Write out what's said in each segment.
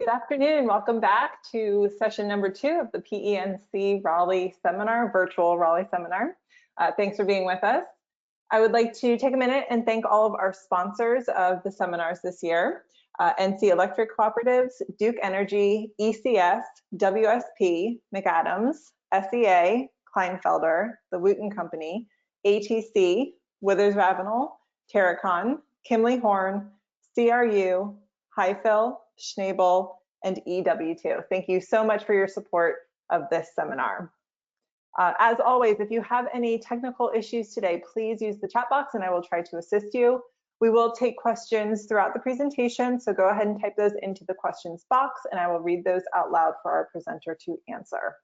Good afternoon. Welcome back to session number 2 of the PENC Raleigh seminar, virtual Raleigh seminar. Thanks for being with us. I would like to take a minute and thank all of our sponsors of the seminars this year. NC Electric Cooperatives, Duke Energy, ECS, WSP, McAdams, SEA, Kleinfelder, the Wooten Company, ATC, Withers Ravenel, Terracon, Kimley Horn, CRU, Highfill, Schnabel, and EW2. Thank you so much for your support of this seminar. As always, if you have any technical issues today, please use the chat box and I will try to assist you. We will take questions throughout the presentation, so go ahead and type those into the questions box and I will read those out loud for our presenter to answer.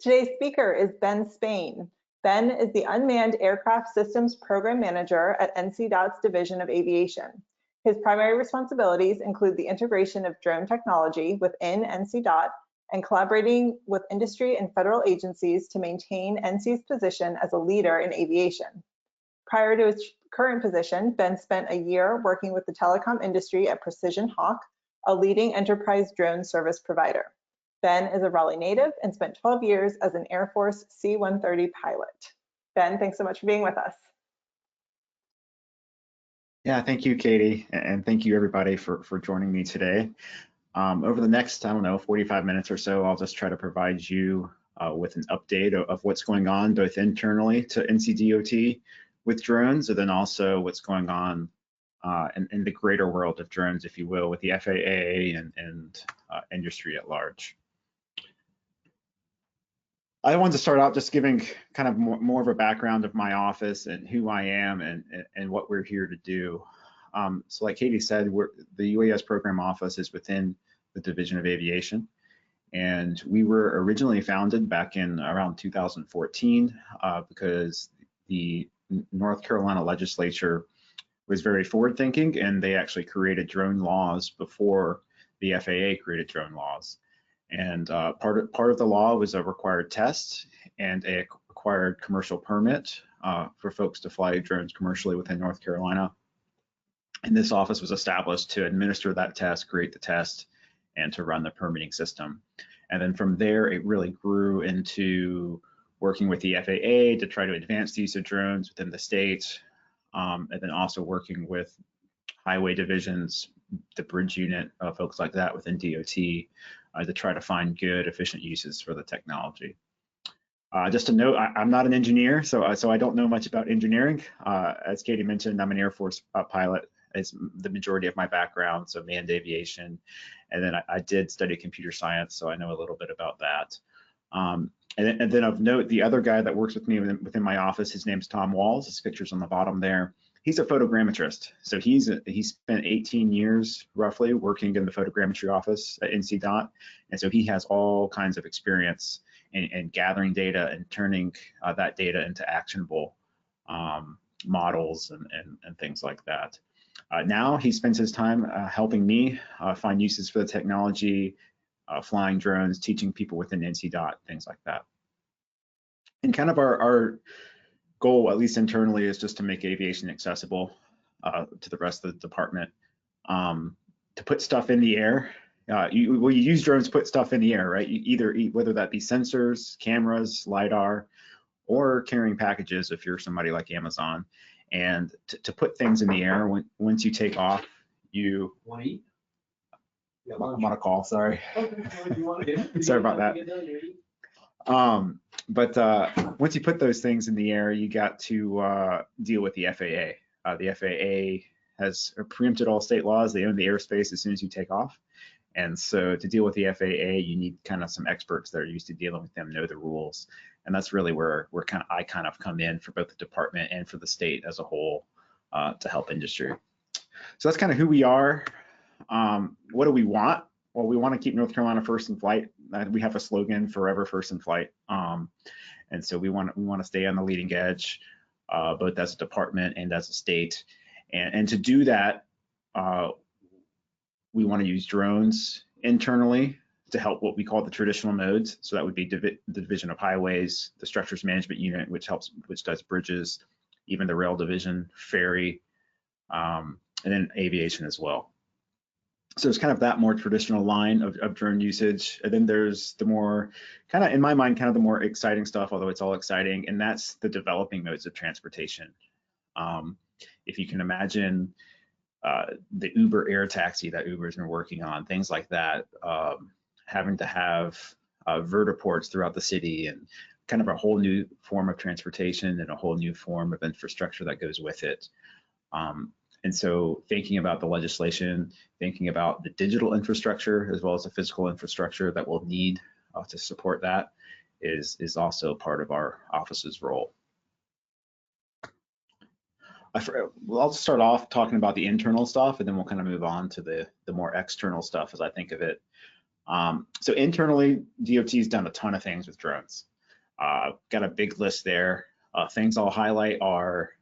Today's speaker is Ben Spain. Ben is the Unmanned Aircraft Systems Program Manager at NCDOT's Division of Aviation. His primary responsibilities include the integration of drone technology within NCDOT and collaborating with industry and federal agencies to maintain NC's position as a leader in aviation. Prior to his current position, Ben spent a year working with the telecom industry at Precision Hawk, a leading enterprise drone service provider. Ben is a Raleigh native and spent 12 years as an Air Force C-130 pilot. Ben, thanks so much for being with us. Yeah, thank you, Katie, and thank you everybody for joining me today. Over the next, 45 minutes or so, I'll just try to provide you with an update of what's going on both internally to NCDOT with drones, and then also what's going on in the greater world of drones, if you will, with the FAA and industry at large. I wanted to start out just giving kind of more of a background of my office and who I am and what we're here to do. So like Katie said, the UAS program office is within the Division of Aviation. And we were originally founded back in around 2014 because the North Carolina legislature was very forward thinking and they actually created drone laws before the FAA created drone laws. And part of the law was a required test and a required commercial permit for folks to fly drones commercially within North Carolina. And this office was established to administer that test, create the test, and to run the permitting system. And then from there, it really grew into working with the FAA to try to advance the use of drones within the state, and then also working with highway divisions, the bridge unit, folks like that within DOT, to try to find good, efficient uses for the technology. Just to note, I'm not an engineer, so I don't know much about engineering. As Katie mentioned, I'm an Air Force pilot. It's the majority of my background, so manned aviation. And then I did study computer science, so I know a little bit about that. And then of note, the other guy that works with me within my office, his name's Tom Walls. His picture's on the bottom there. He's a photogrammetrist. So he spent 18 years roughly working in the photogrammetry office at NCDOT. And so he has all kinds of experience in gathering data and turning that data into actionable models and things like that. Now he spends his time helping me find uses for the technology, flying drones, teaching people within NCDOT, things like that. And kind of our goal, at least internally, is just to make aviation accessible to the rest of the department. To put stuff in the air, you use drones to put stuff in the air, right? Whether that be sensors, cameras, LiDAR, or carrying packages if you're somebody like Amazon. And to put things in the air, once you take off, you want to eat? Yeah, I'm on a call, sorry. Okay. Sorry about that. But once you put those things in the air, you got to deal with the FAA. The FAA has preempted all state laws. They own the airspace as soon as you take off. And so to deal with the FAA, you need kind of some experts that are used to dealing with them, know the rules. And that's really where I kind of come in for both the department and for the state as a whole to help industry. So that's kind of who we are. What do we want? Well, we want to keep North Carolina first in flight. We have a slogan, forever first in flight. And so we want to stay on the leading edge, both as a department and as a state. And to do that, we want to use drones internally to help what we call the traditional nodes. So that would be the Division of Highways, the Structures Management Unit, which does bridges, even the rail division, ferry, and then aviation as well. So there's kind of that more traditional line of drone usage. And then there's the more kind of, in my mind, kind of the more exciting stuff, although it's all exciting, and that's the developing modes of transportation. If you can imagine the Uber air taxi that Uber's been working on, things like that, having to have vertiports throughout the city and kind of a whole new form of transportation and a whole new form of infrastructure that goes with it. And so thinking about the legislation, thinking about the digital infrastructure as well as the physical infrastructure that we'll need to support that is also part of our office's role. I'll start off talking about the internal stuff, and then we'll kind of move on to the more external stuff as I think of it. So internally, DOT's done a ton of things with drones. Got a big list there. Things I'll highlight are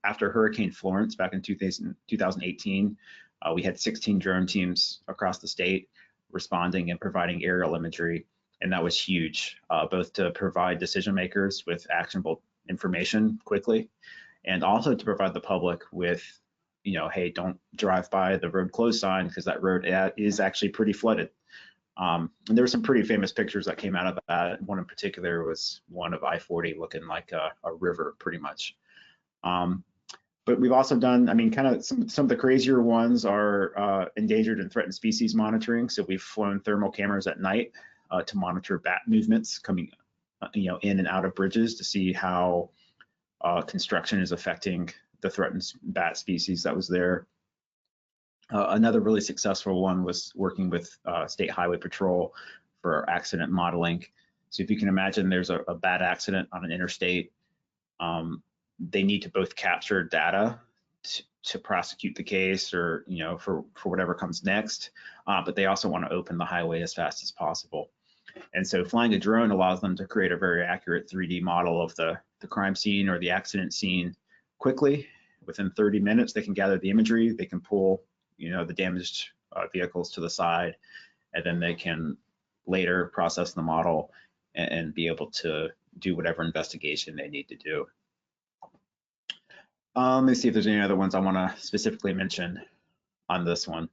after Hurricane Florence back in 2018, we had 16 drone teams across the state responding and providing aerial imagery, and that was huge, both to provide decision makers with actionable information quickly, and also to provide the public with, hey, don't drive by the road closed sign because that road is actually pretty flooded. And there were some pretty famous pictures that came out of that. One in particular was one of I-40 looking like a river, pretty much. But we've also done, kind of some of the crazier ones are endangered and threatened species monitoring. So we've flown thermal cameras at night to monitor bat movements coming, in and out of bridges to see how construction is affecting the threatened bat species that was there. Another really successful one was working with State Highway Patrol for accident modeling. So if you can imagine there's a bad accident on an interstate, they need to both capture data to prosecute the case or, for whatever comes next, but they also want to open the highway as fast as possible. And so flying a drone allows them to create a very accurate 3D model of the crime scene or the accident scene quickly. Within 30 minutes, they can gather the imagery, they can pull, the damaged vehicles to the side, and then they can later process the model and be able to do whatever investigation they need to do. Let me see if there's any other ones I want to specifically mention on this one.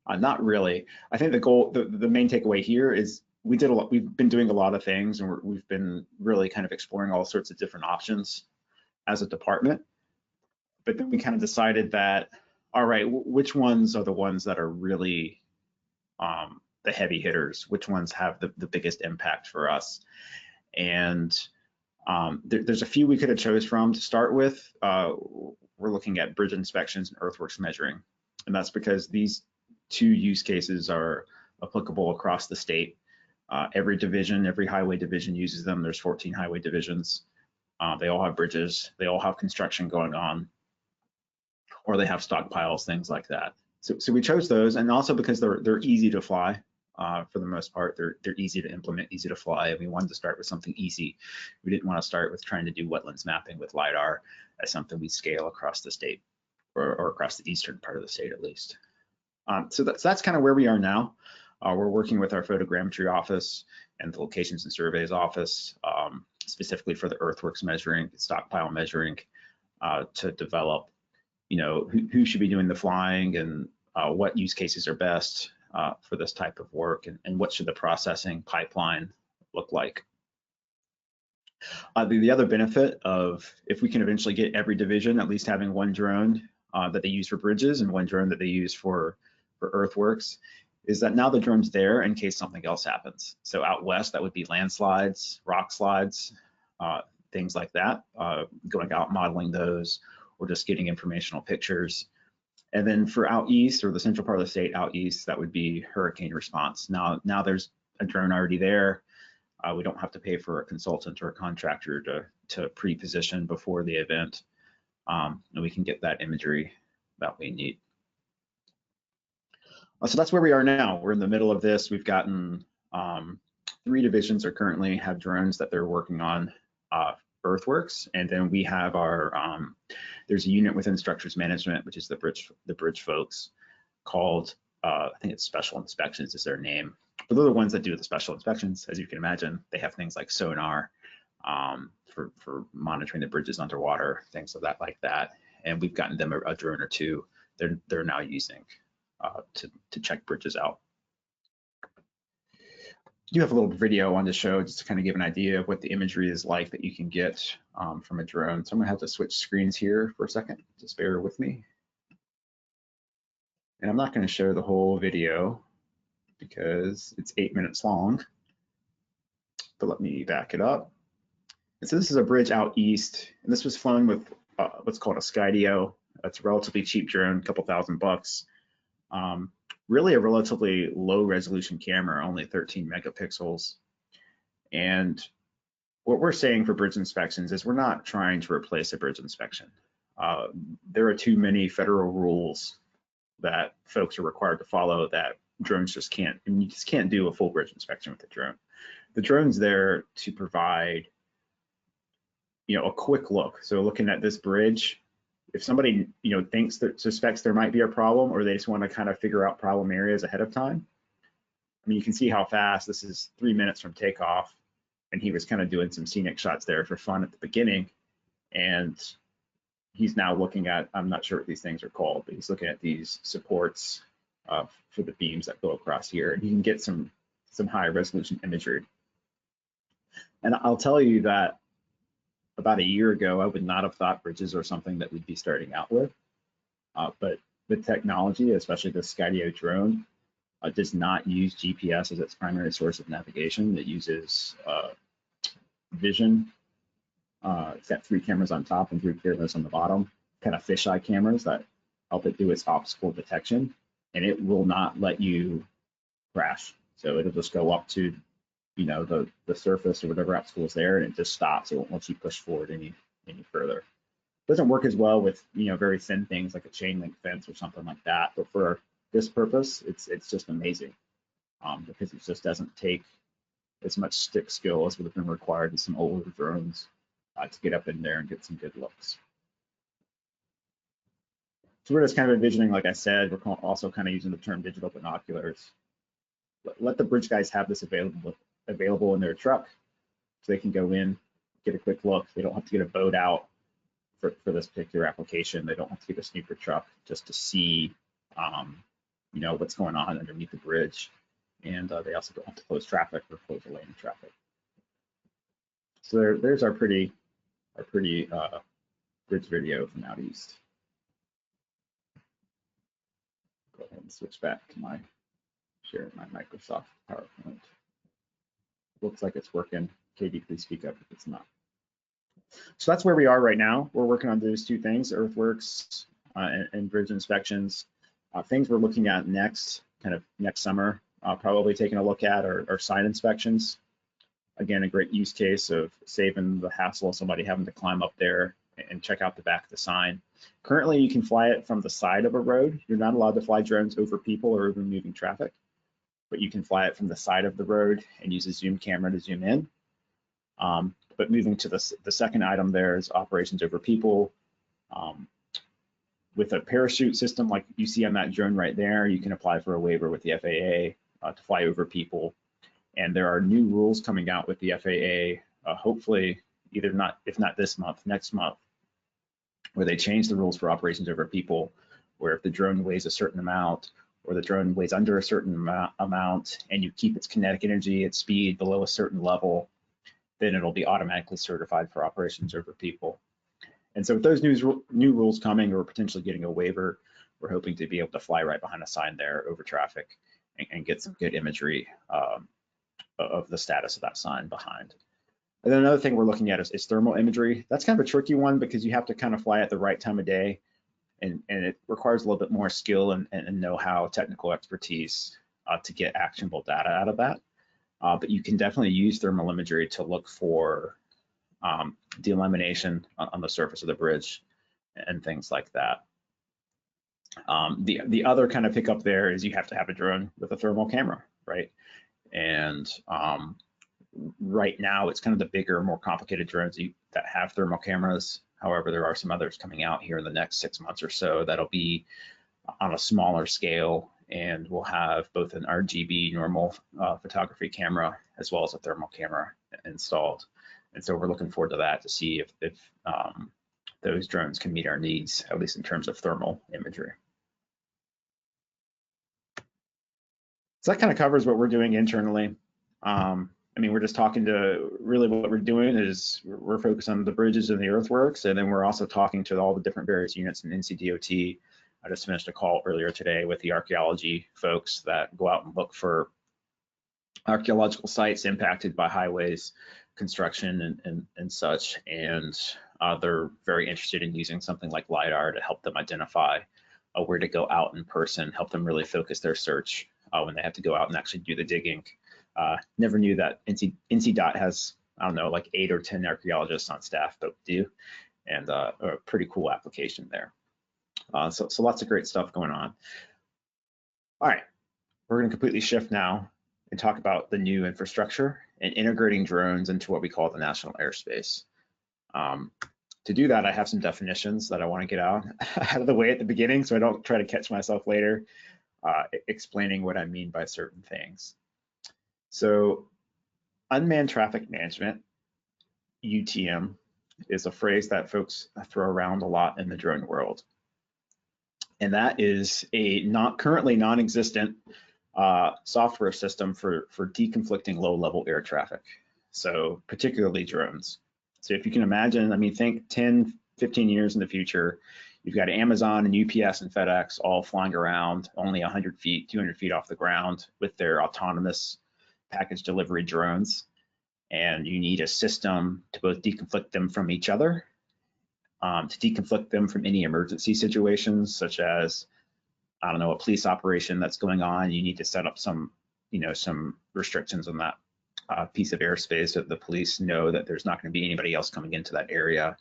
Not really. I think the goal, the main takeaway here is we've been doing a lot of things, and we've been really kind of exploring all sorts of different options as a department. But then we kind of decided that, all right, which ones are the ones that are really the heavy hitters? Which ones have the biggest impact for us? And there's a few we could have chose from to start with. We're looking at bridge inspections and earthworks measuring, and that's because these two use cases are applicable across the state. Every division, every highway division uses them. There's 14 highway divisions. They all have bridges. They all have construction going on, or they have stockpiles, things like that. So we chose those, and also because they're easy to fly. For the most part, they're easy to implement, easy to fly, and we wanted to start with something easy. We didn't want to start with trying to do wetlands mapping with LiDAR as something we scale across the state, or across the eastern part of the state at least. So that's kind of where we are now. We're working with our photogrammetry office and the locations and surveys office, specifically for the earthworks measuring, stockpile measuring, to develop, who should be doing the flying and what use cases are best for this type of work, and what should the processing pipeline look like. The other benefit of, if we can eventually get every division at least having one drone that they use for bridges and one drone that they use for earthworks, is that now the drone's there in case something else happens. So out west, that would be landslides, rock slides, things like that, going out modeling those, or just getting informational pictures. And then for out east, or the central part of the state out east, that would be hurricane response. Now there's a drone already there. We don't have to pay for a consultant or a contractor to pre-position before the event, and we can get that imagery that we need. So that's where we are now. We're in the middle of this. We've gotten 3 divisions are currently have drones that they're working on earthworks, and then we have our there's a unit within structures management, which is the bridge folks, called I think it's special inspections is their name. But they're the ones that do the special inspections. As you can imagine, they have things like sonar for monitoring the bridges underwater, things of that like that. And we've gotten them a drone or 2 they're now using. to check bridges out. I do have a little video on the show just to kind of give an idea of what the imagery is like that you can get from a drone. So I'm gonna have to switch screens here for a second. Just bear with me. And I'm not gonna show the whole video because it's 8 minutes long, but let me back it up. And so this is a bridge out east, and this was flown with what's called a NCDOT. It's a relatively cheap drone, a couple $1,000. Really a relatively low resolution camera, only 13 megapixels. And what we're saying for bridge inspections is we're not trying to replace a bridge inspection. There are too many federal rules that folks are required to follow that drones just can't, and you just can't do a full bridge inspection with the drone. The drone's there to provide, a quick look. So looking at this bridge, if somebody, thinks that suspects there might be a problem, or they just want to kind of figure out problem areas ahead of time. I mean, you can see how fast this is. 3 minutes from takeoff, and he was kind of doing some scenic shots there for fun at the beginning. And he's now looking at, I'm not sure what these things are called, but he's looking at these supports for the beams that go across here, and you can get some high resolution imagery. And I'll tell you that about a year ago, I would not have thought bridges are something that we'd be starting out with. But the technology, especially the NCDOT drone, does not use GPS as its primary source of navigation. It uses vision. It's got 3 cameras on top and 3 cameras on the bottom, kind of fisheye cameras that help it do its obstacle detection. And it will not let you crash. So it'll just go up to the surface or whatever obstacle is there, and it just stops. It won't let you push forward any further. It doesn't work as well with very thin things like a chain link fence or something like that. But for this purpose, it's just amazing because it just doesn't take as much stick skill as would have been required in some older drones to get up in there and get some good looks. So we're just kind of envisioning, like I said, we're also kind of using the term digital binoculars. Let the bridge guys have this available in their truck, so they can go in, get a quick look. They don't have to get a boat out for this particular application. They don't have to get a sneaker truck just to see, what's going on underneath the bridge. And they also don't have to close traffic or close a lane of traffic. So there's our pretty bridge video from out east. Go ahead and switch back to sharing my Microsoft PowerPoint. Looks like it's working. Katie, please speak up if it's not. So that's where we are right now. We're working on those 2 things, earthworks and bridge inspections. Things we're looking at next summer, probably taking a look at are site inspections. Again, a great use case of saving the hassle of somebody having to climb up there and check out the back of the sign. Currently, you can fly it from the side of a road. You're not allowed to fly drones over people or over moving traffic, but you can fly it from the side of the road and use a zoom camera to zoom in. But moving to the second item there is operations over people. With a parachute system like you see on that drone right there, you can apply for a waiver with the FAA to fly over people. And there are new rules coming out with the FAA, hopefully if not this month, next month, where they change the rules for operations over people, where if the drone weighs a certain amount, or the drone weighs under a certain amount, and you keep its kinetic energy, its speed below a certain level, then it'll be automatically certified for operations over people. And so with those new rules coming, or potentially getting a waiver, we're hoping to be able to fly right behind a sign there over traffic and get some good imagery of the status of that sign behind. And then another thing we're looking at is thermal imagery. That's kind of a tricky one because you have to kind of fly at the right time of day, and it requires a little bit more skill and know-how, technical expertise to get actionable data out of that. But you can definitely use thermal imagery to look for delamination on the surface of the bridge and things like that. The other kind of pickup there is you have to have a drone with a thermal camera, right? And right now it's kind of the bigger, more complicated drones that have thermal cameras. However, there are some others coming out here in the next 6 months or so that'll be on a smaller scale, and we'll have both an RGB normal photography camera as well as a thermal camera installed. And so we're looking forward to that to see if those drones can meet our needs, at least in terms of thermal imagery. So that kind of covers what we're doing internally. I mean, we're just talking to really what we're doing is we're focused on the bridges and the earthworks, and then we're also talking to all the different various units in NCDOT. I just finished a call earlier today with the archaeology folks that go out and look for archaeological sites impacted by highways, construction, and such. And they're very interested in using something like LiDAR to help them identify where to go out in person, help them really focus their search when they have to go out and actually do the digging. Never knew that NCDOT has, I don't know, like 8 or 10 archaeologists on staff, but do, and a pretty cool application there. So lots of great stuff going on. All right, we're going to completely shift now and talk about the new infrastructure and integrating drones into what we call the national airspace. To do that, I have some definitions that I want to get out of the way at the beginning so I don't try to catch myself later explaining what I mean by certain things. So unmanned traffic management, UTM, is a phrase that folks throw around a lot in the drone world. And that is a currently non-existent software system for deconflicting low-level air traffic, so particularly drones. So if you can imagine, I mean, think 10, 15 years in the future, you've got Amazon and UPS and FedEx all flying around only 100 feet, 200 feet off the ground with their autonomous package delivery drones. And you need a system to both deconflict them from each other, to deconflict them from any emergency situations, such as, I don't know, a police operation that's going on. You need to set up some restrictions on that piece of airspace so that the police know that there's not going to be anybody else coming into that area.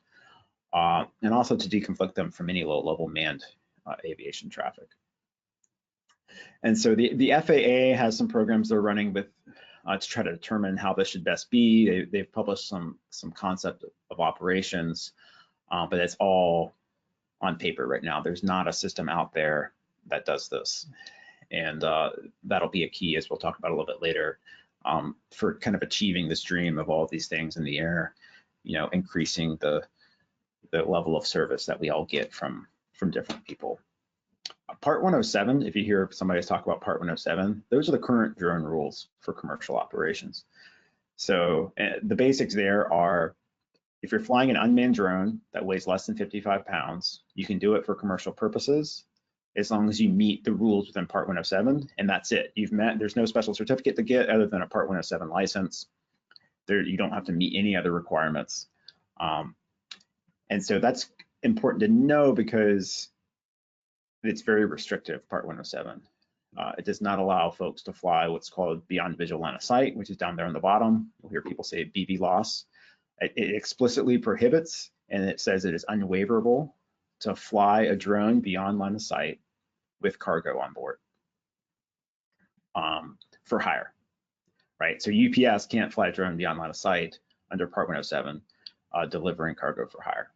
And also to deconflict them from any low-level manned aviation traffic. And so the FAA has some programs they're running with to try to determine how this should best be. They've published some concept of operations, but it's all on paper right now. There's not a system out there that does this. And that'll be a key, as we'll talk about a little bit later, for kind of achieving this dream of all of these things in the air, increasing the level of service that we all get from different people. Part 107, if you hear somebody talk about Part 107, those are the current drone rules for commercial operations. So the basics there are, if you're flying an unmanned drone that weighs less than 55 pounds, you can do it for commercial purposes as long as you meet the rules within Part 107, and that's it. There's no special certificate to get other than a Part 107 license. You don't have to meet any other requirements. And so that's important to know because it's very restrictive, Part 107. It does not allow folks to fly what's called beyond visual line of sight, which is down there on the bottom. You'll hear people say BV loss. It explicitly prohibits, and it says it is unwaiverable to fly a drone beyond line of sight with cargo on board for hire, right? So UPS can't fly a drone beyond line of sight under Part 107, delivering cargo for hire.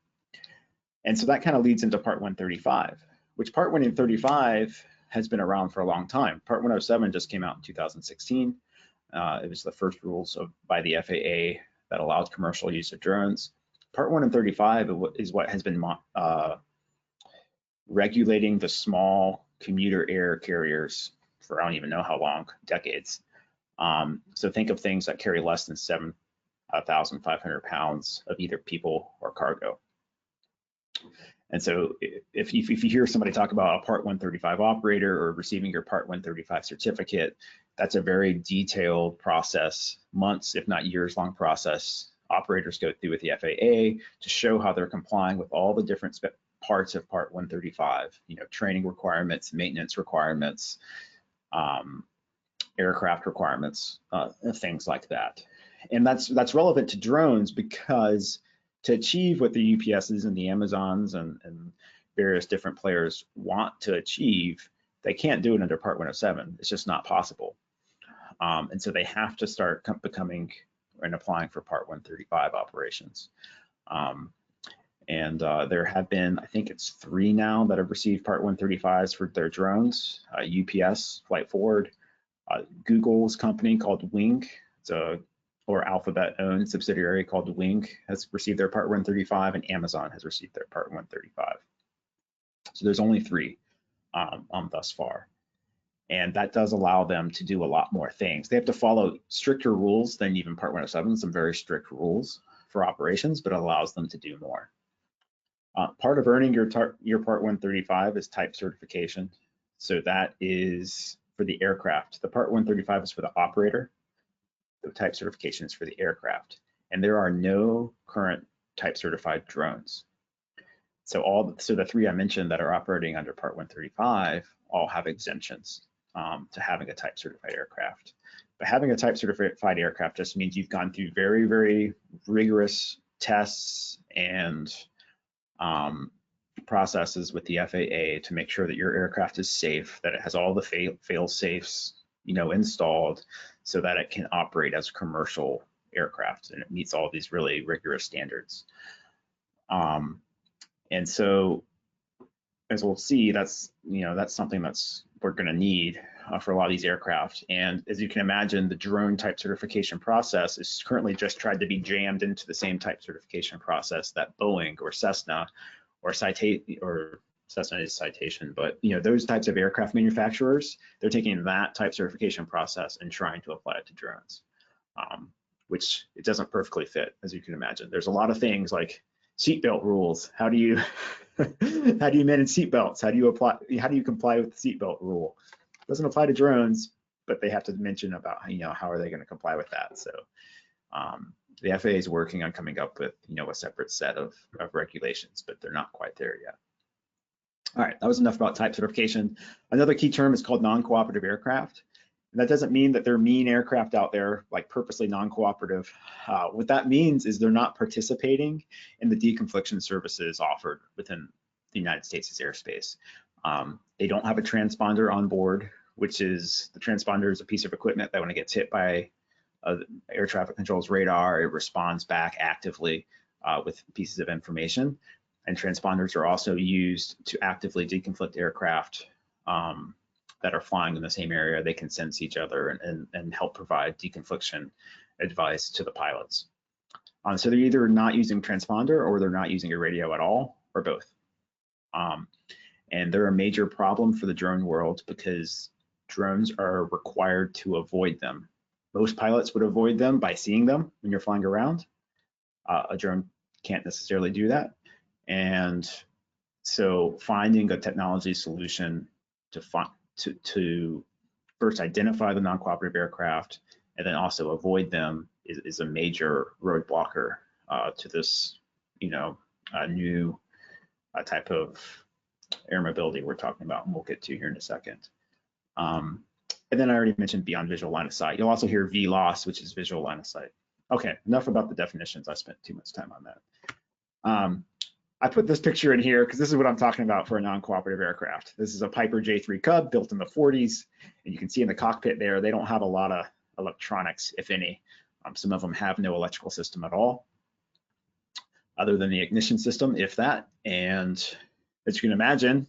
And so that kind of leads into Part 135, which Part 135 has been around for a long time. Part 107 just came out in 2016. It was the first rules by the FAA that allowed commercial use of drones. Part 135 is what has been regulating the small commuter air carriers for I don't even know how long, decades. So think of things that carry less than 7,500 pounds of either people or cargo. And so if you hear somebody talk about a Part 135 operator or receiving your Part 135 certificate, that's a very detailed process, months, if not years long process. Operators go through with the FAA to show how they're complying with all the different parts of Part 135, training requirements, maintenance requirements, aircraft requirements, things like that. And that's relevant to drones because to achieve what the UPSs and the Amazons and various different players want to achieve, they can't do it under Part 107. It's just not possible. And so they have to start becoming and applying for Part 135 operations. And there have been, I think it's 3 now that have received Part 135s for their drones. UPS, Flight Forward, Google's company called Wing, or Alphabet-owned subsidiary called Wing has received their Part 135, and Amazon has received their Part 135. So there's only 3 thus far. And that does allow them to do a lot more things. They have to follow stricter rules than even Part 107, some very strict rules for operations, but it allows them to do more. Part of earning your Part 135 is type certification. So that is for the aircraft. The Part 135 is for the operator. The type certification is for the aircraft. And there are no current type certified drones. So the three I mentioned that are operating under Part 135 all have exemptions to having a type certified aircraft. But having a type certified aircraft just means you've gone through very, very rigorous tests and processes with the FAA to make sure that your aircraft is safe, that it has all the fail safes, installed so that it can operate as a commercial aircraft and it meets all these really rigorous standards. And so, as we'll see, that's something we're going to need for a lot of these aircraft. And as you can imagine, the drone type certification process is currently just tried to be jammed into the same type certification process that Boeing or Cessna or Cessna is Citation, but those types of aircraft manufacturers, they're taking that type certification process and trying to apply it to drones, which it doesn't perfectly fit, as you can imagine. There's a lot of things like seatbelt rules. How do you manage seatbelts? How do you comply with the seatbelt rule? It doesn't apply to drones, but they have to mention about how are they going to comply with that. So the FAA is working on coming up with a separate set of regulations, but they're not quite there yet. All right, that was enough about type certification. Another key term is called non-cooperative aircraft. And that doesn't mean that they're mean aircraft out there, like purposely non-cooperative. What that means is they're not participating in the deconfliction services offered within the United States' airspace. They don't have a transponder on board, which is, the transponder is a piece of equipment that when it gets hit by air traffic control's radar, it responds back actively with pieces of information. And transponders are also used to actively deconflict aircraft that are flying in the same area. They can sense each other and help provide deconfliction advice to the pilots. So they're either not using transponder or they're not using a radio at all, or both. And they're a major problem for the drone world because drones are required to avoid them. Most pilots would avoid them by seeing them when you're flying around. A drone can't necessarily do that. And so finding a technology solution to first identify the non-cooperative aircraft and then also avoid them is a major roadblocker to this, new type of air mobility we're talking about, and we'll get to here in a second. And then I already mentioned beyond visual line of sight. You'll also hear VLOS, which is visual line of sight. Okay, enough about the definitions. I spent too much time on that. I put this picture in here because this is what I'm talking about for a non-cooperative aircraft. This is a Piper J3 Cub built in the 40s. And you can see in the cockpit there, they don't have a lot of electronics, if any. Some of them have no electrical system at all, other than the ignition system, if that. And as you can imagine,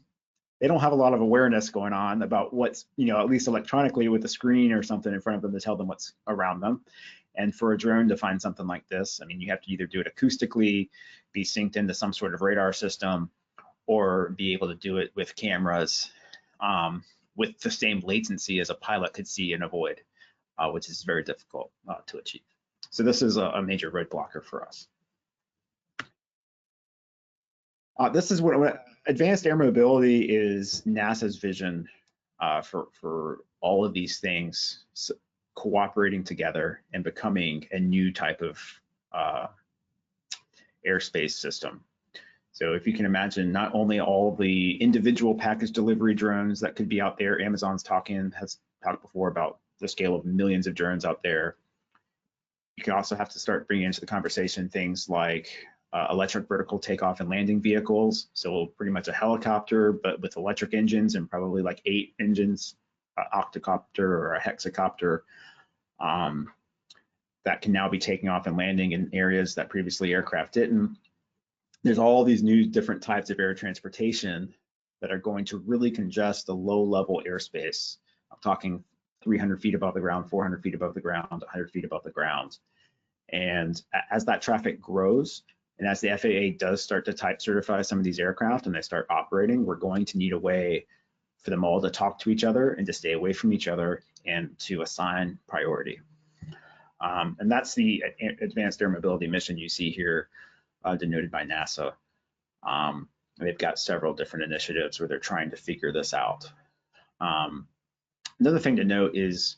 they don't have a lot of awareness going on about what's, at least electronically with a screen or something in front of them to tell them what's around them. And for a drone to find something like this, I mean, you have to either do it acoustically, be synced into some sort of radar system, or be able to do it with cameras with the same latency as a pilot could see and avoid, which is very difficult to achieve. So this is a major roadblocker for us. This is what advanced air mobility is nasa's vision for all of these things cooperating together and becoming a new type of airspace system. So if you can imagine, not only all the individual package delivery drones that could be out there, Amazon's has talked before about the scale of millions of drones out there. You can also have to start bringing into the conversation things like electric vertical takeoff and landing vehicles. So pretty much a helicopter, but with electric engines and probably like 8 engines, octocopter or a hexacopter that can now be taking off and landing in areas that previously aircraft didn't. There's all these new different types of air transportation that are going to really congest the low-level airspace. I'm talking 300 feet above the ground, 400 feet above the ground, 100 feet above the ground. And as that traffic grows, and as the FAA does start to type certify some of these aircraft and they start operating, we're going to need a way for them all to talk to each other and to stay away from each other and to assign priority. And that's the Advanced Air Mobility mission you see here denoted by NASA. They've got several different initiatives where they're trying to figure this out. Another thing to note is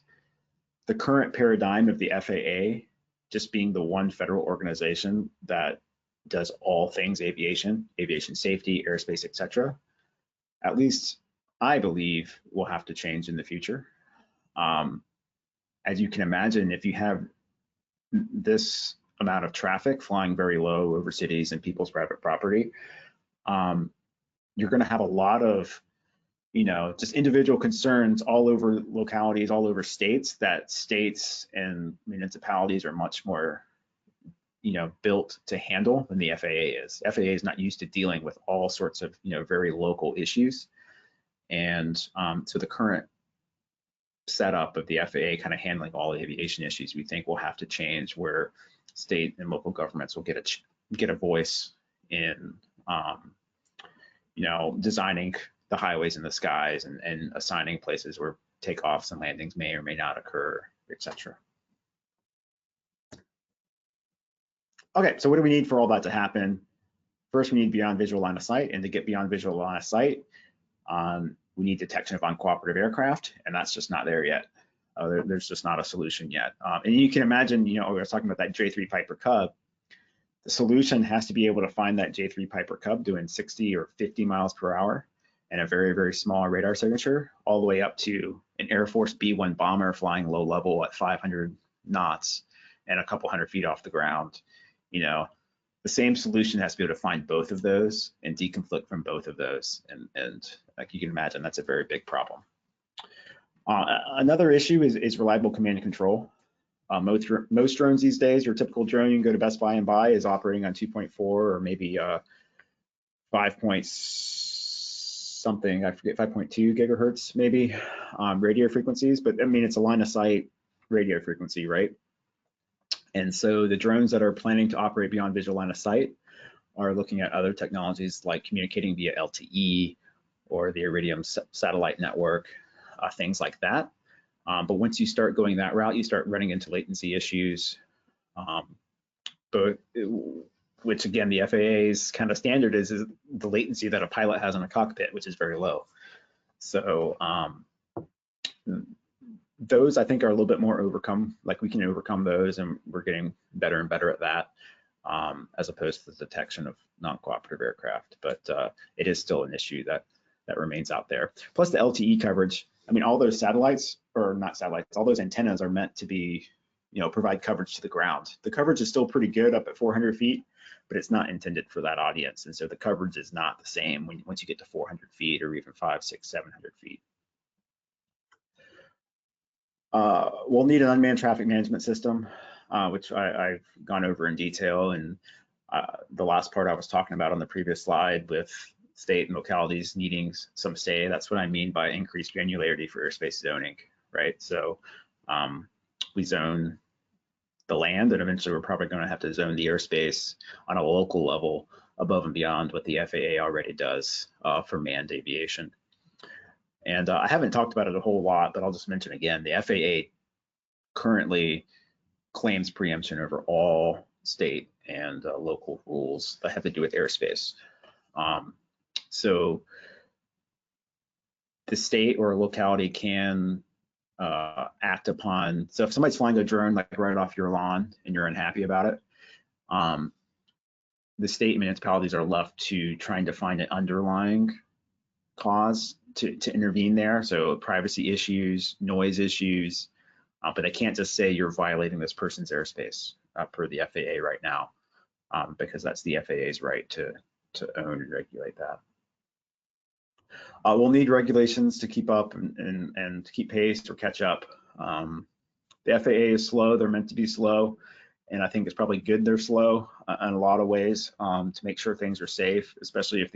the current paradigm of the FAA just being the one federal organization that does all things aviation, aviation safety, airspace, etc. At least I believe will have to change in the future. As you can imagine, if you have this amount of traffic flying very low over cities and people's private property, you're going to have a lot of, just individual concerns all over localities, all over states, that states and municipalities are much more, built to handle than the FAA is. FAA is not used to dealing with all sorts of, very local issues. And so the current setup of the FAA kind of handling all aviation issues, we think will have to change, where state and local governments will get a voice in, designing the highways and the skies and assigning places where takeoffs and landings may or may not occur, etc. Okay, so what do we need for all that to happen? First, we need beyond visual line of sight, and to get beyond visual line of sight, we need detection of uncooperative aircraft, and that's just not there yet. There's just not a solution yet. And you can imagine, we were talking about that J3 Piper Cub. The solution has to be able to find that J3 Piper Cub doing 60 or 50 miles per hour and a very, very small radar signature, all the way up to an Air Force B-1 bomber flying low level at 500 knots and a couple hundred feet off the ground. The same solution has to be able to find both of those and deconflict from both of those. And like you can imagine, that's a very big problem. Another issue is reliable command and control. Most drones these days, your typical drone you can go to Best Buy and buy, is operating on 2.4 or maybe 5 point something, I forget, 5.2 gigahertz maybe, radio frequencies. But I mean, it's a line of sight radio frequency, right? And so the drones that are planning to operate beyond visual line of sight are looking at other technologies like communicating via LTE or the Iridium satellite network, things like that. But once you start going that route, you start running into latency issues, which again, the FAA's kind of standard is the latency that a pilot has in a cockpit, which is very low. So those I think are a little bit more overcome, like we can overcome those, and we're getting better and better at that, as opposed to the detection of non-cooperative aircraft. But it is still an issue that remains out there. Plus the LTE coverage. I mean, all those satellites, or not satellites, all those antennas are meant to be, provide coverage to the ground. The coverage is still pretty good up at 400 feet, but it's not intended for that audience. And so the coverage is not the same once you get to 400 feet or even 500, 600, 700 feet. We'll need an unmanned traffic management system, which I've gone over in detail. And the last part I was talking about on the previous slide with state and localities needing some say, that's what I mean by increased granularity for airspace zoning, right? So we zone the land, and eventually we're probably going to have to zone the airspace on a local level above and beyond what the FAA already does for manned aviation. And I haven't talked about it a whole lot, but I'll just mention again, the FAA currently claims preemption over all state and local rules that have to do with airspace. So the state or locality can act upon, so if somebody's flying a drone like right off your lawn and you're unhappy about it, the state and municipalities are left to trying to find an underlying cause to intervene there. So privacy issues, noise issues, but they can't just say you're violating this person's airspace per the FAA right now, because that's the FAA's right to own and regulate that. We'll need regulations to keep up and to keep pace or catch up. The FAA is slow, they're meant to be slow, and I think it's probably good they're slow in a lot of ways to make sure things are safe, especially if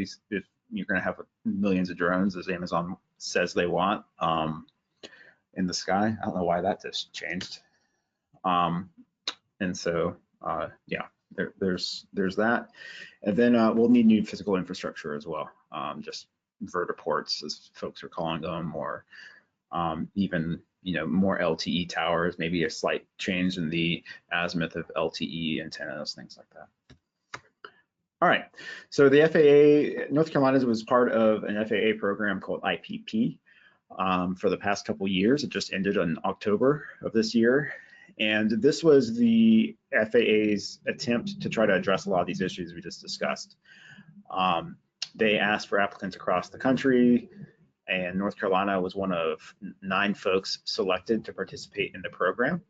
you're going to have millions of drones, as Amazon says they want, in the sky. I don't know why that just changed. And so, yeah, there's that. And then we'll need new physical infrastructure as well, just vertiports, as folks are calling them, or even more LTE towers, maybe a slight change in the azimuth of LTE antennas, things like that. All right, so the FAA, North Carolina was part of an FAA program called IPP for the past couple years. It just ended in October of this year. And this was the FAA's attempt to try to address a lot of these issues we just discussed. They asked for applicants across the country, and North Carolina was one of 9 folks selected to participate in the program.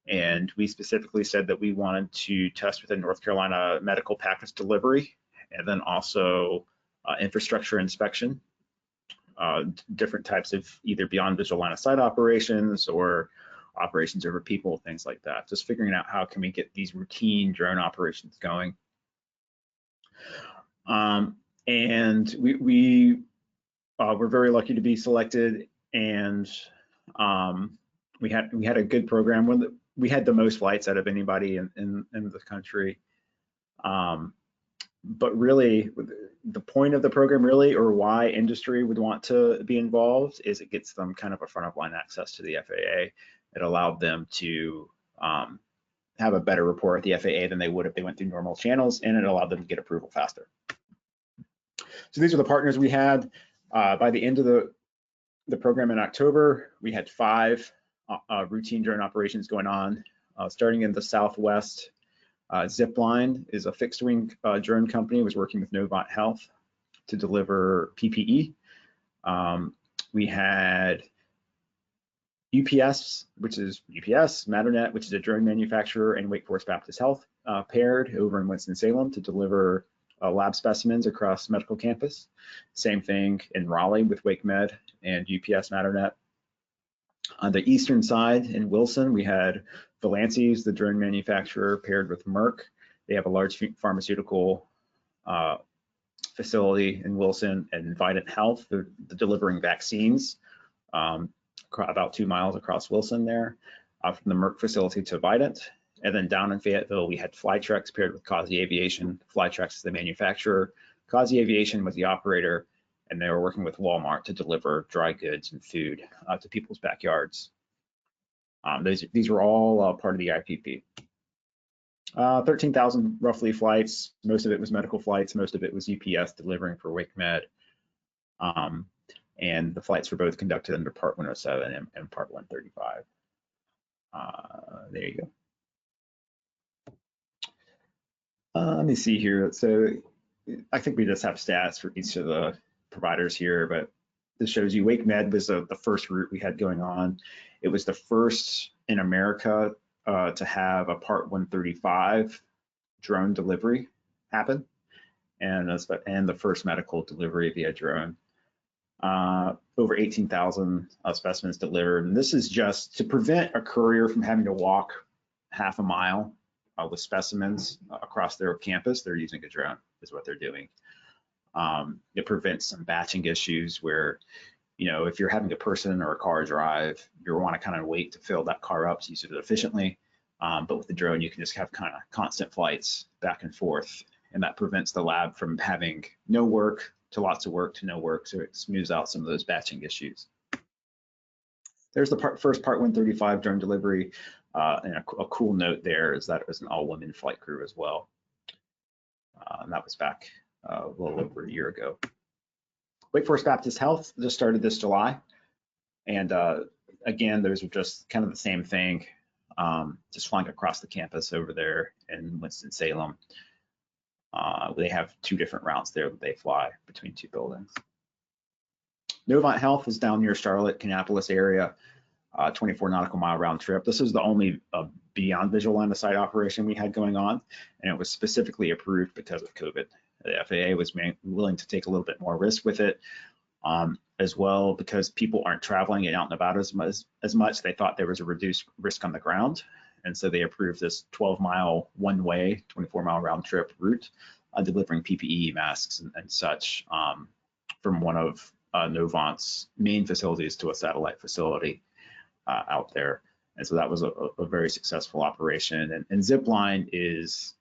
And we specifically said that we wanted to test within North Carolina medical package delivery, and then also infrastructure inspection, different types of either beyond visual line of sight operations or operations over people, things like that. Just figuring out how can we get these routine drone operations going. And we were very lucky to be selected, and we had a good program. We had the most flights out of anybody in the country. But really, the point of the program really, or why industry would want to be involved, is it gets them kind of a front of line access to the FAA. It allowed them to have a better rapport at the FAA than they would if they went through normal channels, and it allowed them to get approval faster. So these are the partners we had. By the end of the program in October, we had 5 routine drone operations going on, starting in the Southwest. Zipline is a fixed wing drone company, was working with Novant Health to deliver PPE. We had UPS, Matternet, which is a drone manufacturer, and Wake Forest Baptist Health paired over in Winston-Salem to deliver lab specimens across medical campus. Same thing in Raleigh with Wake Med and UPS Matternet. On the eastern side in Wilson, we had Valances, the drone manufacturer, paired with Merck. They have a large pharmaceutical facility in Wilson, and Vidant Health, they're delivering vaccines about 2 miles across Wilson there, from the Merck facility to Vidant. And then down in Fayetteville, we had Flytrex paired with Causey Aviation. Flytrex is the manufacturer, Causey Aviation was the operator, and they were working with Walmart to deliver dry goods and food to people's backyards. These were all part of the IPP. 13,000 roughly flights. Most of it was medical flights. Most of it was UPS delivering for Wake Med. And the flights were both conducted under Part 107 and Part 135. There you go. Let me see here. So I think we just have stats for each of the providers here, but this shows you Wake Med was the first route we had going on. It was the first in America to have a Part 135 drone delivery happen, and the first medical delivery via drone. Over 18,000 specimens delivered, and this is just to prevent a courier from having to walk half a mile with specimens across their campus. They're using a drone, is what they're doing. It prevents some batching issues where, if you're having a person or a car drive, you want to kind of wait to fill that car up to use it efficiently. But with the drone, you can just have kind of constant flights back and forth, and that prevents the lab from having no work to lots of work to no work. So it smooths out some of those batching issues. There's the first Part 135 drone delivery. And a cool note there is that it was an all-women flight crew as well. And that was back a little over a year ago. Wake Forest Baptist Health just started this July. And again, those are just kind of the same thing, just flying across the campus over there in Winston-Salem. They have 2 different routes there that they fly between 2 buildings. Novant Health is down near Charlotte, Kannapolis area. 24 nautical mile round trip. This is the only beyond visual line of sight operation we had going on, and it was specifically approved because of COVID. The FAA was willing to take a little bit more risk with it, as well, because people aren't traveling and out and about as much. They thought there was a reduced risk on the ground, and so they approved this 12-mile one-way, 24-mile round trip route, delivering PPE, masks, and such from one of Novant's main facilities to a satellite facility out there. And so that was a very successful operation. And Zipline is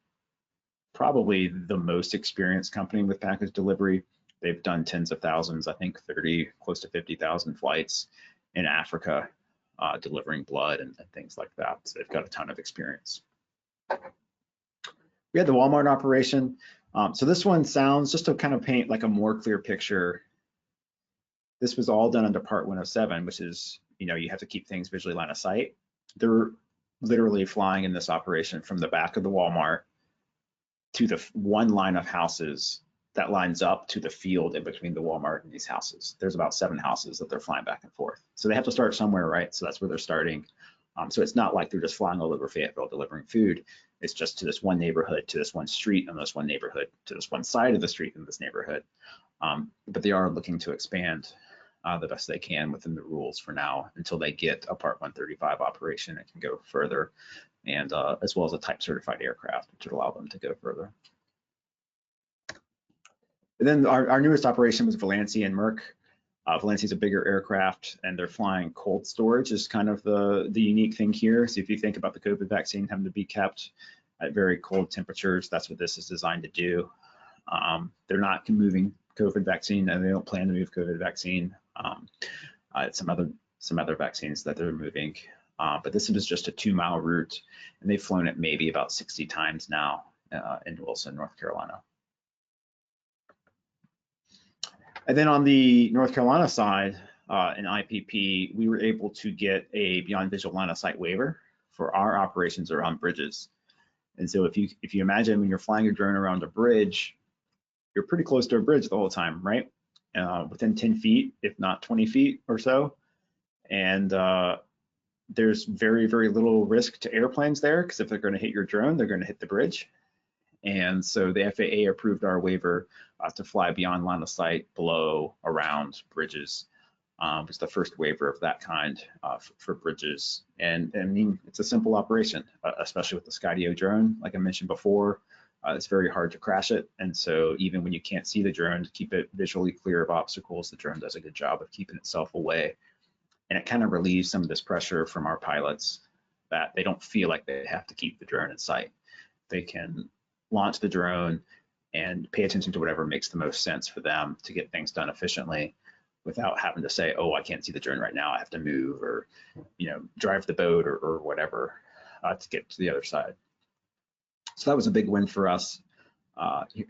probably the most experienced company with package delivery. They've done tens of thousands, I think 30, close to 50,000 flights in Africa, delivering blood and things like that. So they've got a ton of experience. We had the Walmart operation. So this one sounds, just to kind of paint like a more clear picture, this was all done under Part 107, which is, you have to keep things visually line of sight. They're literally flying in this operation from the back of the Walmart to the one line of houses that lines up to the field in between the Walmart and these houses. There's about 7 houses that they're flying back and forth. So they have to start somewhere, right? So that's where they're starting. So it's not like they're just flying all over Fayetteville delivering food. It's just to this one neighborhood, to this one street, and this one neighborhood, to this one side of the street in this neighborhood. But they are looking to expand the best they can within the rules for now until they get a Part 135 operation and can go further, and as well as a type certified aircraft, which would allow them to go further. And then our newest operation was Valancy and Merck. Valancy is a bigger aircraft, and they're flying cold storage is kind of the unique thing here. So if you think about the COVID vaccine having to be kept at very cold temperatures, that's what this is designed to do. They're not moving COVID vaccine, and they don't plan to move COVID vaccine. Some other vaccines that they're moving, but this was just a 2-mile route, and they've flown it maybe about 60 times now in Wilson, North Carolina. And then on the North Carolina side, in IPP, we were able to get a beyond visual line of sight waiver for our operations around bridges. And so if you imagine when you're flying a drone around a bridge, you're pretty close to a bridge the whole time, right? Within 10 feet, if not 20 feet or so. And there's very, very little risk to airplanes there, because if they're going to hit your drone, they're going to hit the bridge. And so the FAA approved our waiver to fly beyond line of sight, below, around bridges. It was the first waiver of that kind for bridges. And I mean, it's a simple operation, especially with the Skydio drone. Like I mentioned before, it's very hard to crash it. And so even when you can't see the drone, to keep it visually clear of obstacles, the drone does a good job of keeping itself away. And it kind of relieves some of this pressure from our pilots that they don't feel like they have to keep the drone in sight. They can launch the drone and pay attention to whatever makes the most sense for them to get things done efficiently without having to say, oh, I can't see the drone right now, I have to move, or drive the boat or whatever to get to the other side. So that was a big win for us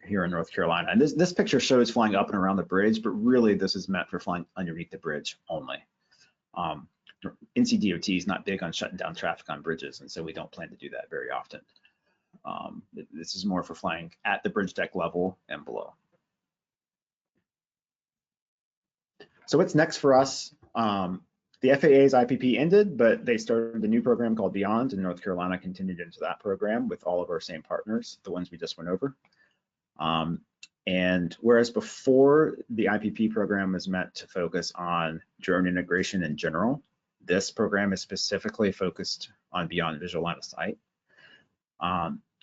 here in North Carolina. And this picture shows flying up and around the bridge, but really this is meant for flying underneath the bridge only. NCDOT is not big on shutting down traffic on bridges, and so we don't plan to do that very often. This is more for flying at the bridge deck level and below. So what's next for us? The FAA's IPP ended, but they started a new program called Beyond, and North Carolina continued into that program with all of our same partners, the ones we just went over. And whereas before the IPP program was meant to focus on drone integration in general, this program is specifically focused on beyond visual line of sight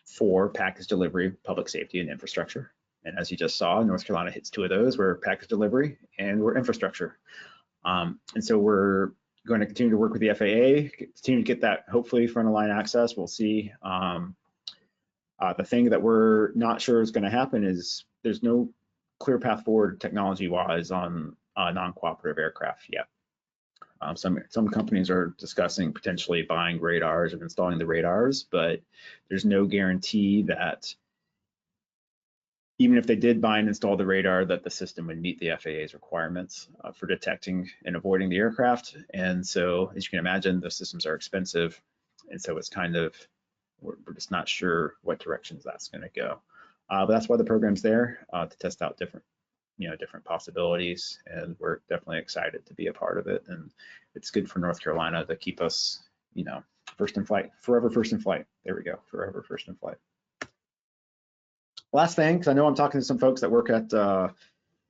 for package delivery, public safety, and infrastructure. And as you just saw, North Carolina hits 2 of those. We're package delivery and we're infrastructure. And so we're going to continue to work with the FAA, continue to get that hopefully front of line access. We'll see. The thing that we're not sure is going to happen is there's no clear path forward technology-wise on non-cooperative aircraft yet. Some companies are discussing potentially buying radars and installing the radars, but there's no guarantee that even if they did buy and install the radar, that the system would meet the FAA's requirements for detecting and avoiding the aircraft. And so, as you can imagine, the systems are expensive, and so it's kind of, we're just not sure what directions that's going to go. But that's why the program's there, to test out different possibilities, and we're definitely excited to be a part of it. And it's good for North Carolina to keep us, first in flight, forever first in flight. There we go, forever first in flight. Last thing, because I know I'm talking to some folks that work at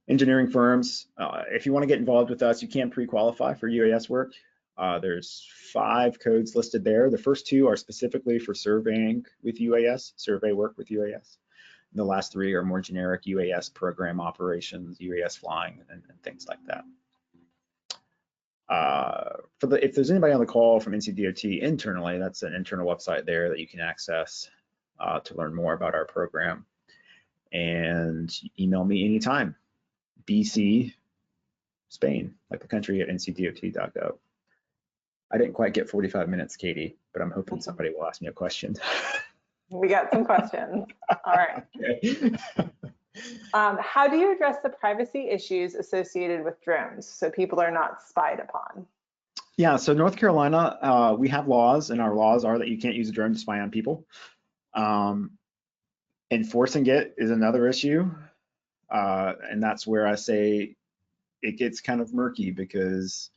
engineering firms. If you want to get involved with us, you can pre-qualify for UAS work. There's 5 codes listed there. The first 2 are specifically for surveying with UAS, survey work with UAS. And the last 3 are more generic UAS program operations, UAS flying, and things like that. If there's anybody on the call from NCDOT internally, that's an internal website there that you can access to learn more about our program. And email me anytime. BC, Spain, like the country at ncdot.gov. I didn't quite get 45 minutes, Katie, but I'm hoping somebody will ask me a question. We got some questions. All right. Okay. How do you address the privacy issues associated with drones so people are not spied upon? Yeah, so North Carolina, we have laws, and our laws are that you can't use a drone to spy on people. Enforcing it is another issue, and that's where I say it gets kind of murky because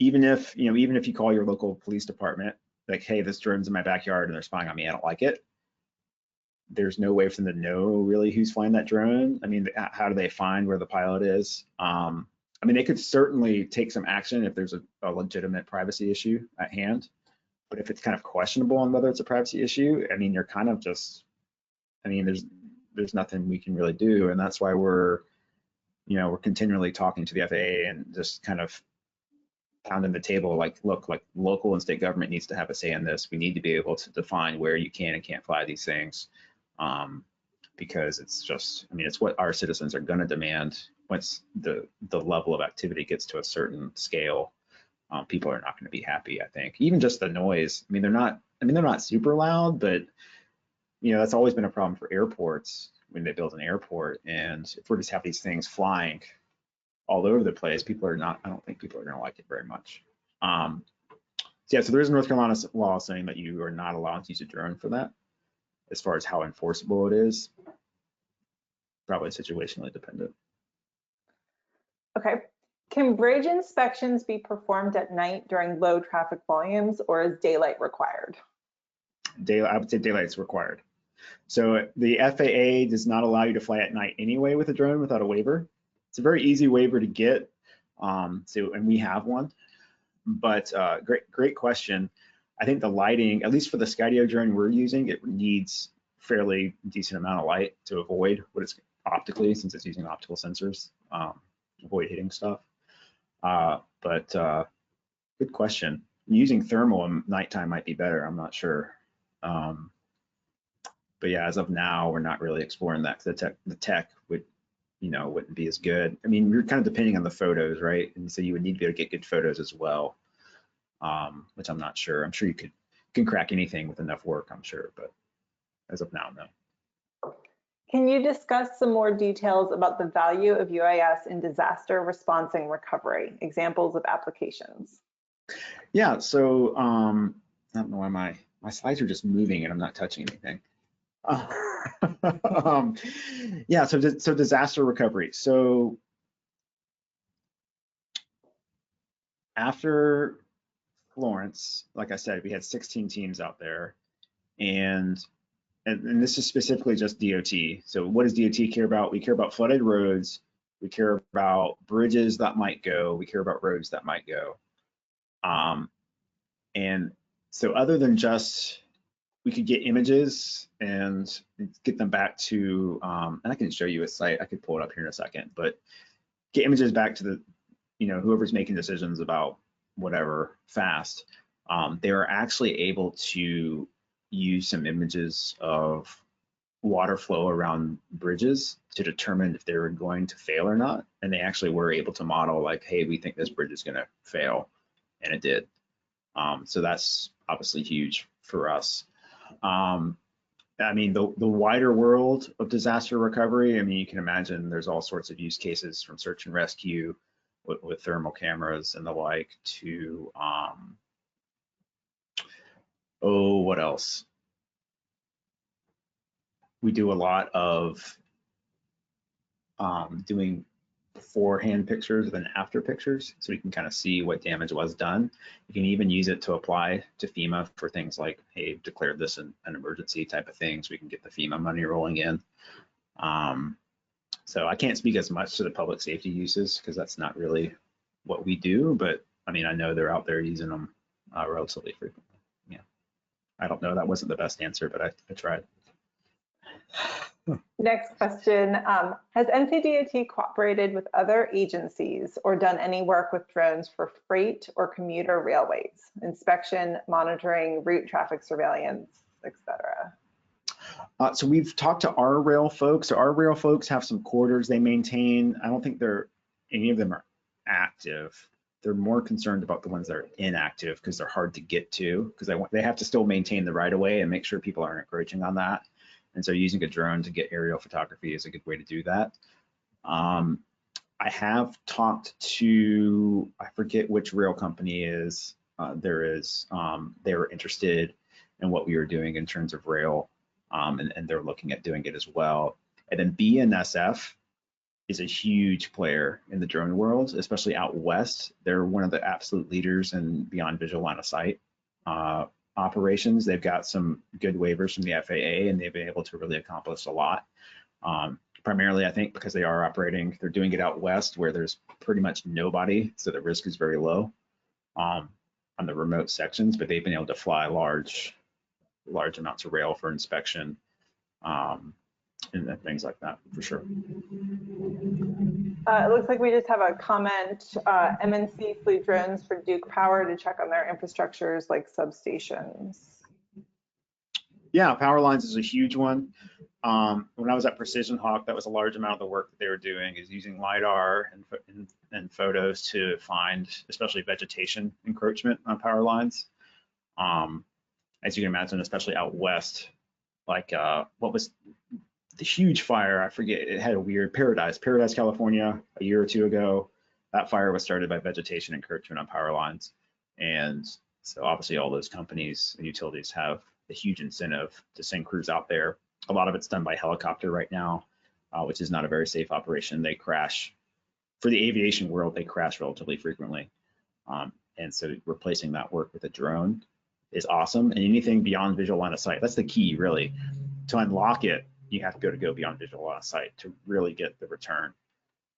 even if you call your local police department, like, hey, this drone's in my backyard and they're spying on me, I don't like it. There's no way for them to know really who's flying that drone. I mean, how do they find where the pilot is? I mean, they could certainly take some action if there's a legitimate privacy issue at hand. But if it's kind of questionable on whether it's a privacy issue, I mean, you're kind of just, I mean, there's nothing we can really do. And that's why we're continually talking to the FAA and just kind of pounding the table, like, look, like local and state government needs to have a say in this. We need to be able to define where you can and can't fly these things. Because it's just, I mean, it's what our citizens are going to demand. Once the level of activity gets to a certain scale, people are not going to be happy, I think. Even just the noise. I mean, they're not super loud, but that's always been a problem for airports when they build an airport. And if we're just have these things flying all over the place, I don't think people are going to like it very much. So yeah, so there is a North Carolina law saying that you are not allowed to use a drone for that. As far as how enforceable it is, probably situationally dependent. Okay. Can bridge inspections be performed at night during low traffic volumes, or is daylight required? I would say daylight's required. So the FAA does not allow you to fly at night anyway with a drone without a waiver. It's a very easy waiver to get. And we have one. But great question. I think the lighting, at least for the Skydio drone we're using, it needs fairly decent amount of light to avoid what it's optically, since it's using optical sensors, avoid hitting stuff. But good question. Using thermal in nighttime might be better. I'm not sure. But yeah, as of now, we're not really exploring that. The tech wouldn't be as good. I mean, you're kind of depending on the photos, right? And so you would need to be able to get good photos as well. Which I'm not sure. I'm sure you can crack anything with enough work, I'm sure, but as of now, no. Can you discuss some more details about the value of UAS in disaster response and recovery? Examples of applications. Yeah, so I don't know why my slides are just moving and I'm not touching anything. Yeah, so disaster recovery. So after Florence, like I said, we had 16 teams out there, and this is specifically just DOT. So what does DOT care about? We care about flooded roads, we care about bridges that might go, we care about roads that might go. And so other than just, we could get images and get them back to, and I can show you a site, I could pull it up here in a second, but get images back to the, whoever's making decisions about whatever fast. They were actually able to use some images of water flow around bridges to determine if they were going to fail or not. And they actually were able to model, like, hey, we think this bridge is going to fail. And it did. So that's obviously huge for us. I mean, the wider world of disaster recovery, I mean, you can imagine there's all sorts of use cases, from search and rescue with thermal cameras and the like to, what else? We do a lot of doing beforehand pictures and after pictures, so we can kind of see what damage was done. You can even use it to apply to FEMA for things like, hey, declare this an emergency type of thing, so we can get the FEMA money rolling in. So I can't speak as much to the public safety uses because that's not really what we do, but I mean, I know they're out there using them relatively frequently. Yeah, I don't know, that wasn't the best answer, but I tried. Next question, has NCDOT cooperated with other agencies or done any work with drones for freight or commuter railways, inspection, monitoring, route traffic surveillance, etc.? So we've talked to our rail folks. So our rail folks have some corridors they maintain. I don't think any of them are active. They're more concerned about the ones that are inactive because they're hard to get to, because they have to still maintain the right of way and make sure people aren't encroaching on that. And so using a drone to get aerial photography is a good way to do that. I have talked to, I forget which rail company is, they were interested in what we were doing in terms of rail, and they're looking at doing it as well. And then BNSF is a huge player in the drone world, especially out west. They're one of the absolute leaders in beyond visual line of sight operations. They've got some good waivers from the FAA, and they've been able to really accomplish a lot. Primarily, I think, because they're doing it out west where there's pretty much nobody, so the risk is very low on the remote sections, but they've been able to fly large amounts of rail for inspection and things like that, for sure. It looks like we just have a comment. MNC flew drones for Duke Power to check on their infrastructures like substations. Yeah, power lines is a huge one. When I was at Precision Hawk, that was a large amount of the work that they were doing, is using LiDAR and photos to find, especially vegetation encroachment on power lines. As you can imagine, especially out west, like what was the huge fire? I forget, it had a weird Paradise, California, a year or two ago. That fire was started by vegetation encroachment on power lines. And so obviously all those companies and utilities have a huge incentive to send crews out there. A lot of it's done by helicopter right now, which is not a very safe operation. They crash, for the aviation world, they crash relatively frequently. And so replacing that work with a drone is awesome. And anything beyond visual line of sight, that's the key, really. To unlock it, you have to go beyond visual line of sight to really get the return.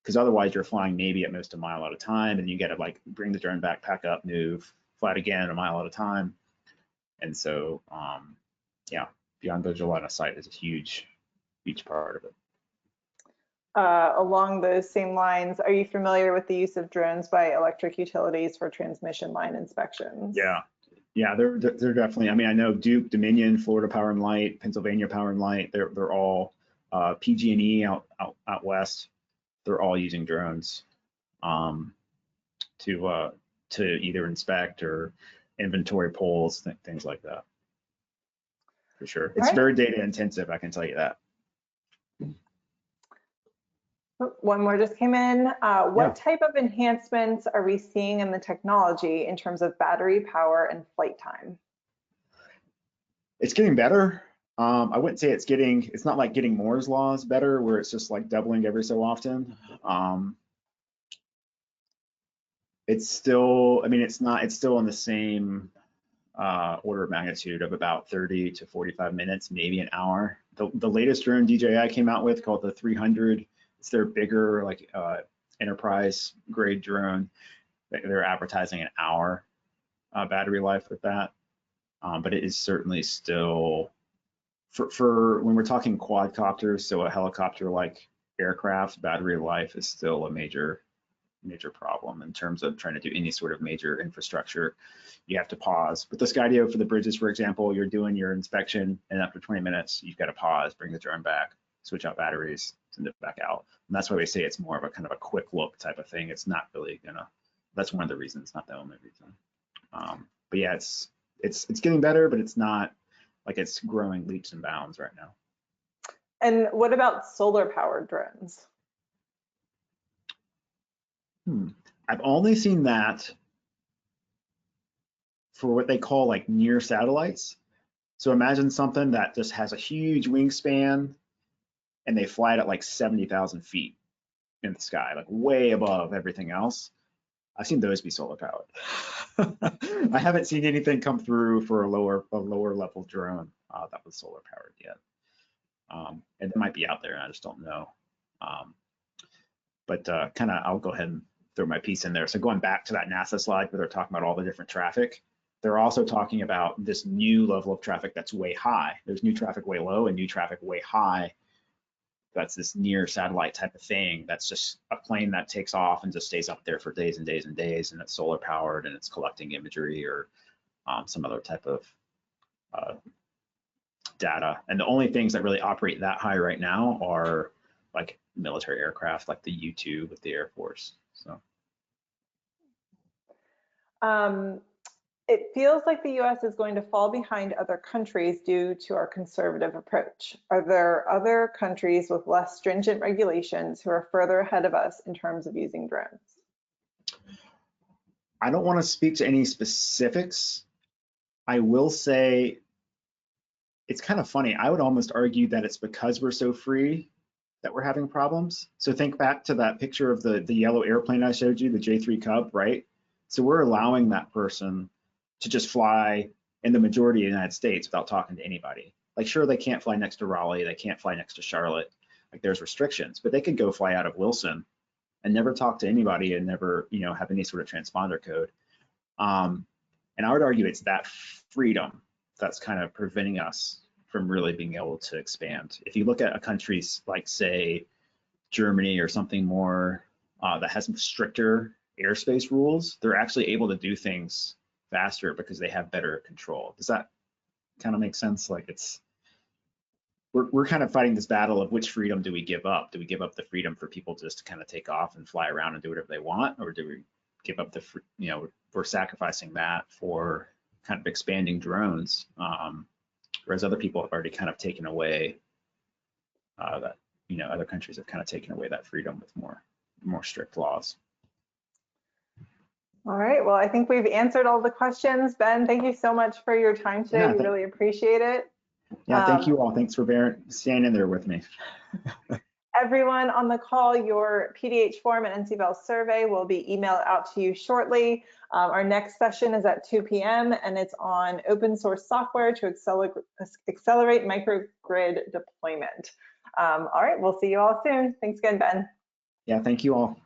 Because otherwise you're flying maybe at most a mile at a time, and you got to like bring the drone back, pack up, move, fly it again a mile at a time. And so, yeah, beyond visual line of sight is a huge part of it. Along those same lines, are you familiar with the use of drones by electric utilities for transmission line inspections? Yeah, they're definitely. I mean, I know Duke, Dominion, Florida Power and Light, Pennsylvania Power and Light. They're all PG&E out west. They're all using drones to either inspect or inventory polls, things like that. For sure, it's very data intensive. I can tell you that. One more just came in. What type of enhancements are we seeing in the technology in terms of battery power and flight time? It's getting better. I wouldn't say it's not like getting Moore's law is better, where it's just like doubling every so often. It's still, I mean, it's still in the same order of magnitude of about 30 to 45 minutes, maybe an hour. The latest drone DJI came out with, called the 300, it's their bigger, like enterprise grade drone. They're advertising an hour battery life with that, but it is certainly still for when we're talking quadcopters, so a helicopter like aircraft, battery life is still a major problem in terms of trying to do any sort of major infrastructure. You have to pause. With the Skydio for the bridges, for example, you're doing your inspection, and after 20 minutes, you've got to pause, bring the drone back, switch out batteries, send it back out. And that's why we say it's more of a kind of a quick look type of thing. It's not really gonna, that's one of the reasons, not the only reason. But yeah, it's getting better, but it's not like it's growing leaps and bounds right now. And what about solar powered drones? I've only seen that for what they call like near satellites. So imagine something that just has a huge wingspan and they fly it at like 70,000 feet in the sky, like way above everything else. I've seen those be solar powered. I haven't seen anything come through for a lower level drone that was solar powered yet. And it might be out there, and I just don't know. But kind of, I'll go ahead and throw my piece in there. So going back to that NASA slide where they're talking about all the different traffic, they're also talking about this new level of traffic that's way high. There's new traffic way low and new traffic way high. That's this near satellite type of thing. That's just a plane that takes off and just stays up there for days and days and days, and it's solar powered and it's collecting imagery or some other type of data. And the only things that really operate that high right now are like military aircraft, like the U-2 with the Air Force. So. It feels like the US is going to fall behind other countries due to our conservative approach. Are there other countries with less stringent regulations who are further ahead of us in terms of using drones? I don't want to speak to any specifics. I will say it's kind of funny. I would almost argue that it's because we're so free that we're having problems. So think back to that picture of the yellow airplane I showed you, the J3 Cub, right? So we're allowing that person to just fly in the majority of the United States without talking to anybody. Like, sure, they can't fly next to Raleigh, they can't fly next to Charlotte, like there's restrictions, but they could go fly out of Wilson and never talk to anybody and never, you know, have any sort of transponder code. And I would argue it's that freedom that's kind of preventing us from really being able to expand. If you look at a country like, say, Germany or something more that has stricter airspace rules, they're actually able to do things faster because they have better control. Does that kind of make sense? Like, it's we're kind of fighting this battle of which freedom do we give up? Do we give up the freedom for people just to kind of take off and fly around and do whatever they want, or do we give up the, you know, we're sacrificing that for kind of expanding drones, whereas other people have already kind of taken away that, you know, other countries have kind of taken away that freedom with more strict laws. All right, well, I think we've answered all the questions. Ben, thank you so much for your time today. Yeah, we really appreciate it. Yeah, thank you all. Thanks for standing there with me. Everyone on the call, your PDH form and NCVAL survey will be emailed out to you shortly. Our next session is at 2 p.m. and it's on open source software to accelerate microgrid deployment. All right, we'll see you all soon. Thanks again, Ben. Yeah, thank you all.